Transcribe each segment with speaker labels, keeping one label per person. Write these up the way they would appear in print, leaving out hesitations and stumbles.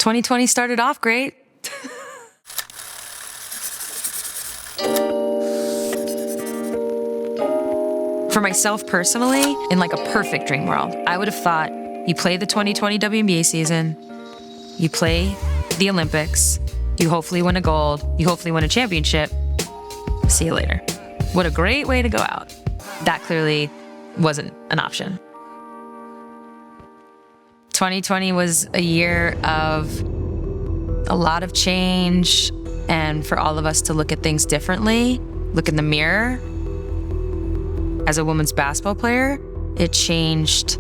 Speaker 1: 2020 started off great. For myself personally, in like a perfect dream world, I would have thought you play the 2020 WNBA season, you play the Olympics, you hopefully win a gold, you hopefully win a championship, see you later. What a great way to go out. That clearly wasn't an option. 2020 was a year of a lot of change, and for all of us to look at things differently, look in the mirror. As a women's basketball player, it changed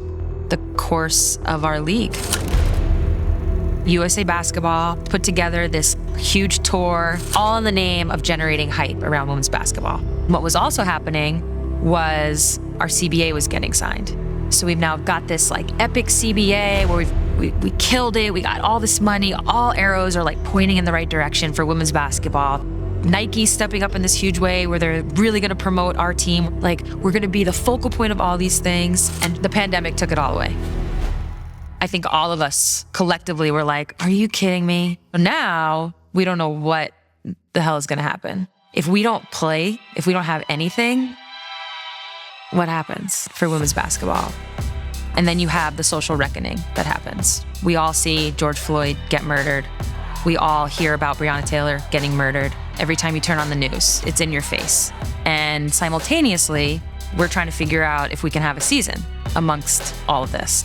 Speaker 1: the course of our league. USA Basketball put together this huge tour, all in the name of generating hype around women's basketball. What was also happening was our CBA was getting signed. So we've now got this like epic CBA where we killed it. We got all this money. All arrows are like pointing in the right direction for women's basketball. Nike stepping up in this huge way where they're really going to promote our team. Like, we're going to be the focal point of all these things. And the pandemic took it all away. I think all of us collectively were like, are you kidding me? Now we don't know what the hell is going to happen. If we don't play, if we don't have anything, what happens for women's basketball? And then you have the social reckoning that happens. We all see George Floyd get murdered. We all hear about Breonna Taylor getting murdered. Every time you turn on the news, it's in your face. And simultaneously, we're trying to figure out if we can have a season amongst all of this.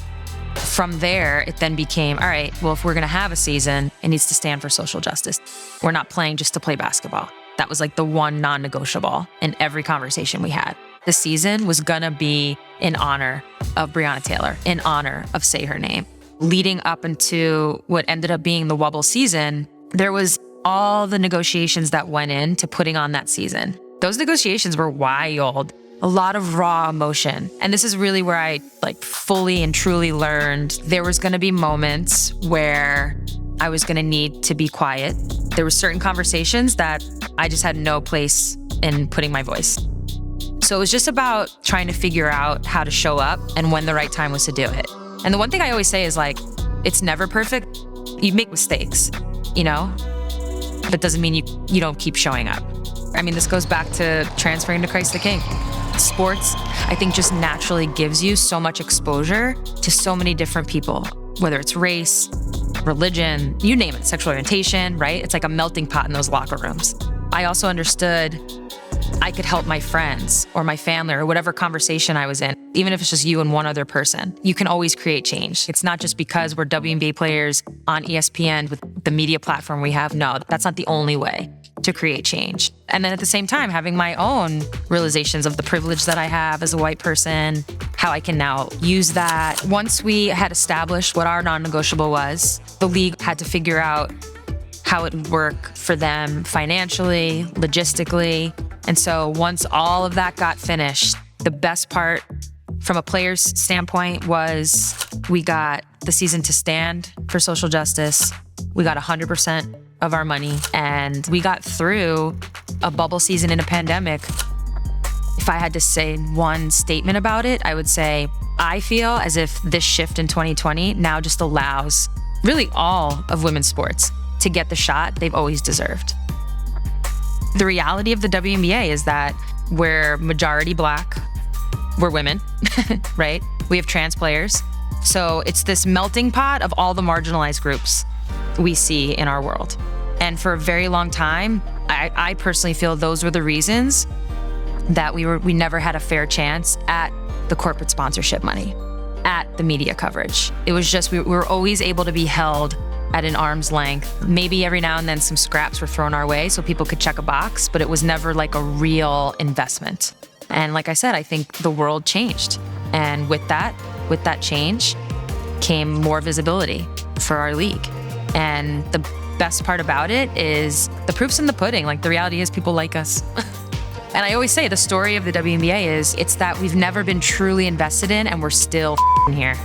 Speaker 1: From there, it then became, all right, well, if we're gonna have a season, it needs to stand for social justice. We're not playing just to play basketball. That was like the one non-negotiable in every conversation we had. The season was gonna be in honor of Breonna Taylor, in honor of Say Her Name. Leading up into what ended up being the Wubble season, there was all the negotiations that went into putting on that season. Those negotiations were wild, a lot of raw emotion. And this is really where I like fully and truly learned there was gonna be moments where I was gonna need to be quiet. There were certain conversations that I just had no place in putting my voice. So it was just about trying to figure out how to show up and when the right time was to do it. And the one thing I always say is like, it's never perfect. You make mistakes, you know? That doesn't mean you don't keep showing up. I mean, this goes back to transferring to Christ the King. Sports, I think, just naturally gives you so much exposure to so many different people, whether it's race, religion, you name it, sexual orientation, right? It's like a melting pot in those locker rooms. I also understood I could help my friends or my family or whatever conversation I was in, even if it's just you and one other person. You can always create change. It's not just because we're WNBA players on ESPN with the media platform we have. No, that's not the only way to create change. And then at the same time, having my own realizations of the privilege that I have as a white person, how I can now use that. Once we had established what our non-negotiable was, the league had to figure out how it would work for them financially, logistically. And so once all of that got finished, the best part from a player's standpoint was we got the season to stand for social justice. We got 100% of our money, and we got through a bubble season in a pandemic. If I had to say one statement about it, I would say I feel as if this shift in 2020 now just allows really all of women's sports to get the shot they've always deserved. The reality of the WNBA is that we're majority Black, we're women, right? We have trans players. So it's this melting pot of all the marginalized groups we see in our world. And for a very long time, I personally feel those were the reasons that we never had a fair chance at the corporate sponsorship money, at the media coverage. It was just, we were always able to be held at an arm's length. Maybe every now and then some scraps were thrown our way so people could check a box, but it was never like a real investment. And like I said, I think the world changed. And with that change came more visibility for our league. And the best part about it is the proof's in the pudding. Like, the reality is people like us. And I always say the story of the WNBA is it's that we've never been truly invested in and we're still here.